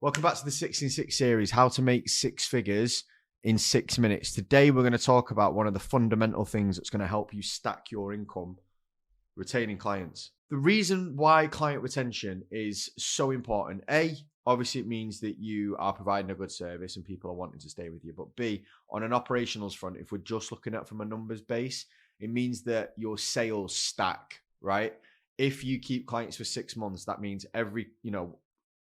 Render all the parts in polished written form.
Welcome back to the 6 in 6 series, how to make six figures in 6 minutes. Today, we're going to talk about one of the fundamental things that's going to help you stack your income, retaining clients. The reason why client retention is so important, A, obviously it means that you are providing a good service and people are wanting to stay with you. But B, on an operationals front, if we're just looking at from a numbers base, it means that your sales stack, right? If you keep clients for 6 months, that means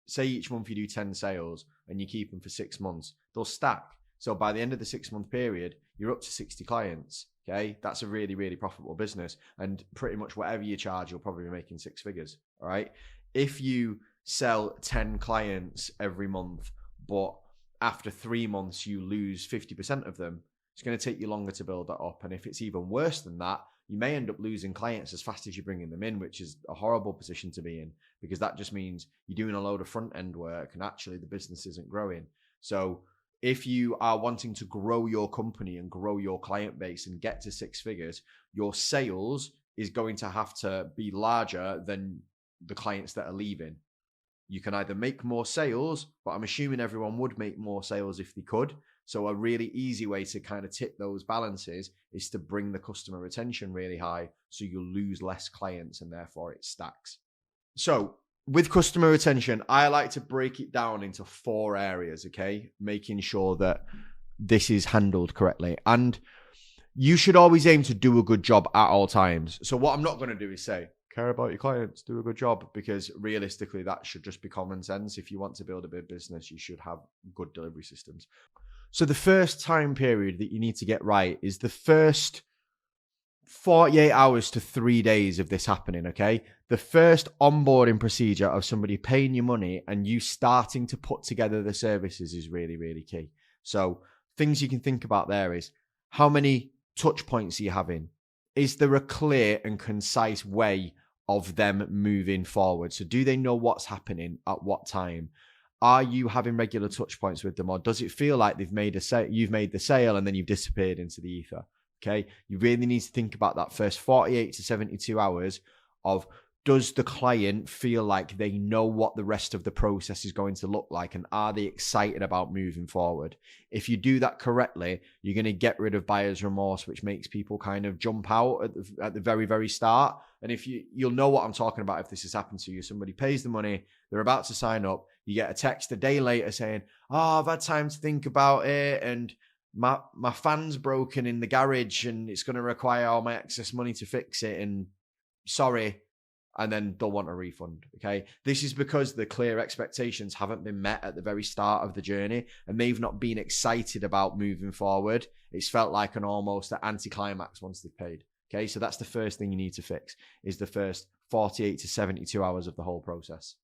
say each month you do 10 sales and you keep them for 6 months, they'll stack. So by the end of the 6 month period, you're up to 60 clients. Okay. That's a really, really profitable business. And pretty much whatever you charge, you'll probably be making six figures. All right. If you sell 10 clients every month, but after 3 months, you lose 50% of them, it's going to take you longer to build that up. And if it's even worse than that, you may end up losing clients as fast as you're bringing them in, which is a horrible position to be in, because that just means you're doing a load of front end work and actually the business isn't growing. So if you are wanting to grow your company and grow your client base and get to six figures, your sales is going to have to be larger than the clients that are leaving. You can either make more sales, but I'm assuming everyone would make more sales if they could. So a really easy way to kind of tip those balances is to bring the customer retention really high so you lose less clients and therefore it stacks. So with customer retention, I like to break it down into 4 areas, okay? Making sure that this is handled correctly. And you should always aim to do a good job at all times. So what I'm not going to do is say, care about your clients, do a good job, because realistically, that should just be common sense. If you want to build a big business, you should have good delivery systems. So the first time period that you need to get right is the first 48 hours to 3 days of this happening, okay? The first onboarding procedure of somebody paying you money and you starting to put together the services is really, really key. So things you can think about there is, how many touch points are you having? Is there a clear and concise way of them moving forward? So do they know what's happening at what time? Are you having regular touch points with them, or does it feel like you've made the sale and then you've disappeared into the ether? Okay. You really need to think about that first 48 to 72 hours of, does the client feel like they know what the rest of the process is going to look like, and are they excited about moving forward? If you do that correctly, you're going to get rid of buyer's remorse, which makes people kind of jump out at the very, very start. And if you'll know what I'm talking about if this has happened to you. Somebody pays the money, they're about to sign up, you get a text a day later saying, I've had time to think about it, and my fan's broken in the garage and it's going to require all my excess money to fix it, and sorry. And then they'll want a refund, okay? This is because the clear expectations haven't been met at the very start of the journey, and they've not been excited about moving forward. It's felt like an almost anticlimax once they've paid, okay? So that's the first thing you need to fix, is the first 48 to 72 hours of the whole process.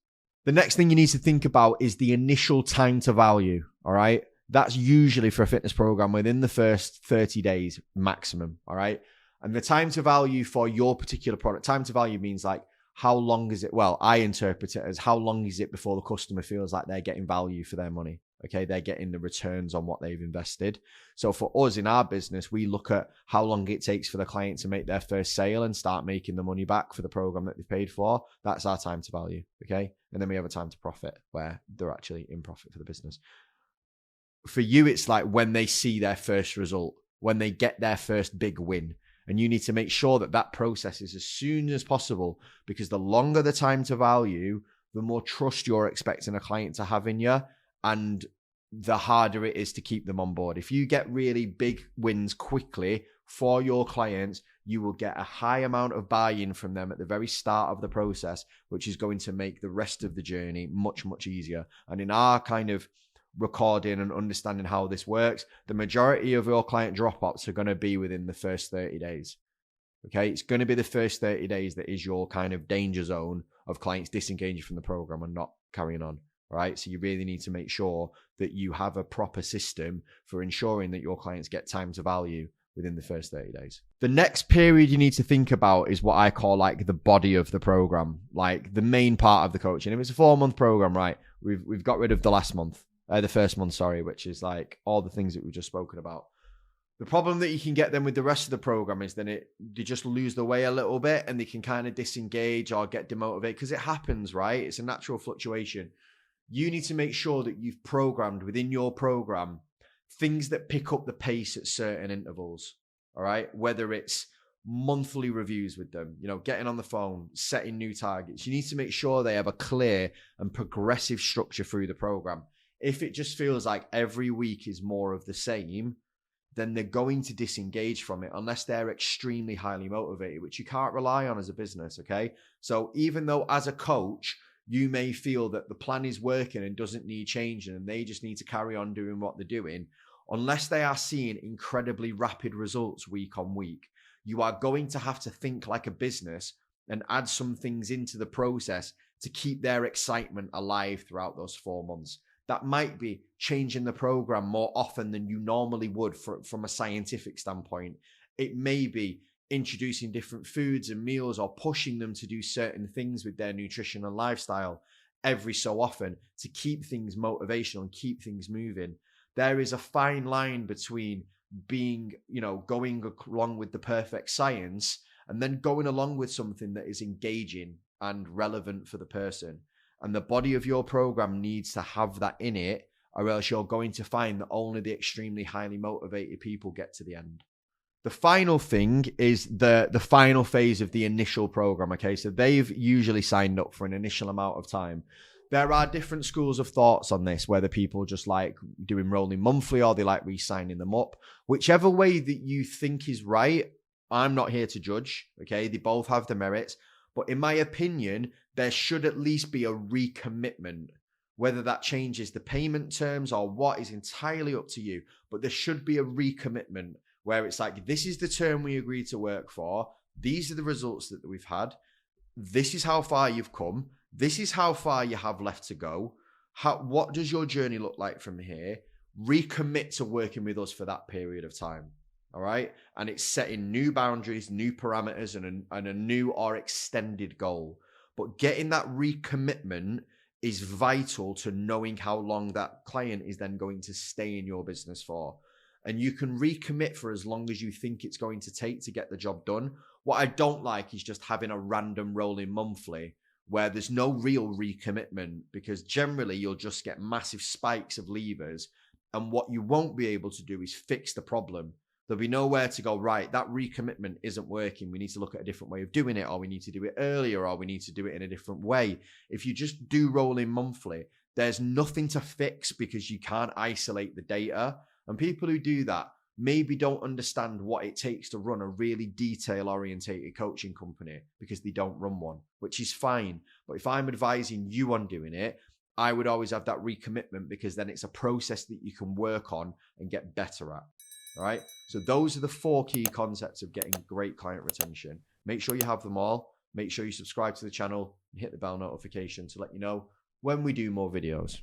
The next thing you need to think about is the initial time to value, all right? That's usually for a fitness program within the first 30 days maximum, all right? And the time to value for your particular product, time to value means like, how long is it? Well, I interpret it as, how long is it before the customer feels like they're getting value for their money? Okay, they're getting the returns on what they've invested. So for us in our business, we look at how long it takes for the client to make their first sale and start making the money back for the program that they've paid for. That's our time to value, okay? And then we have a time to profit where they're actually in profit for the business. For you, it's like when they see their first result, when they get their first big win. And you need to make sure that that process is as soon as possible, because the longer the time to value, the more trust you're expecting a client to have in you, and the harder it is to keep them on board. If you get really big wins quickly for your clients, you will get a high amount of buy-in from them at the very start of the process, which is going to make the rest of the journey much, much easier. And in our kind of recording and understanding how this works, the majority of your client dropouts are going to be within the first 30 days. Okay, it's going to be the first 30 days that is your kind of danger zone of clients disengaging from the program and not carrying on. Right, so you really need to make sure that you have a proper system for ensuring that your clients get time to value within the first 30 days. The next period you need to think about is what I call like the body of the program, like the main part of the coaching. If it's a 4-month program, right, we've got rid of the first month, which is like all the things that we've just spoken about. The problem that you can get them with the rest of the program is then they just lose the way a little bit and they can kind of disengage or get demotivated, because it happens, right? It's a natural fluctuation. You need to make sure that you've programmed within your program things that pick up the pace at certain intervals. All right. Whether it's monthly reviews with them, getting on the phone, setting new targets. You need to make sure they have a clear and progressive structure through the program. If it just feels like every week is more of the same, then they're going to disengage from it unless they're extremely highly motivated, which you can't rely on as a business, okay? So even though as a coach, you may feel that the plan is working and doesn't need changing and they just need to carry on doing what they're doing, unless they are seeing incredibly rapid results week on week, you are going to have to think like a business and add some things into the process to keep their excitement alive throughout those 4 months. That might be changing the program more often than you normally would from a scientific standpoint. It may be introducing different foods and meals or pushing them to do certain things with their nutrition and lifestyle every so often to keep things motivational and keep things moving. There is a fine line between being, going along with the perfect science and then going along with something that is engaging and relevant for the person. And the body of your program needs to have that in it, or else you're going to find that only the extremely highly motivated people get to the end. The final thing is the final phase of the initial program. Okay, so they've usually signed up for an initial amount of time. There are different schools of thoughts on this, whether people just like doing rolling monthly or they like re-signing them up. Whichever way that you think is right, I'm not here to judge. Okay, they both have the merits. But in my opinion, there should at least be a recommitment. Whether that changes the payment terms or what is entirely up to you. But there should be a recommitment where it's like, this is the term we agreed to work for. These are the results that we've had. This is how far you've come. This is how far you have left to go. What does your journey look like from here? Recommit to working with us for that period of time. All right. And it's setting new boundaries, new parameters, and a new or extended goal. But getting that recommitment is vital to knowing how long that client is then going to stay in your business for. And you can recommit for as long as you think it's going to take to get the job done. What I don't like is just having a random rolling monthly where there's no real recommitment, because generally you'll just get massive spikes of leavers. And what you won't be able to do is fix the problem. There'll be nowhere to go, right, that recommitment isn't working. We need to look at a different way of doing it, or we need to do it earlier, or we need to do it in a different way. If you just do rolling monthly, there's nothing to fix because you can't isolate the data. And people who do that maybe don't understand what it takes to run a really detail-orientated coaching company because they don't run one, which is fine. But if I'm advising you on doing it, I would always have that recommitment, because then it's a process that you can work on and get better at. All right. So those are the 4 key concepts of getting great client retention. Make sure you have them all. Make sure you subscribe to the channel and hit the bell notification to let you know when we do more videos.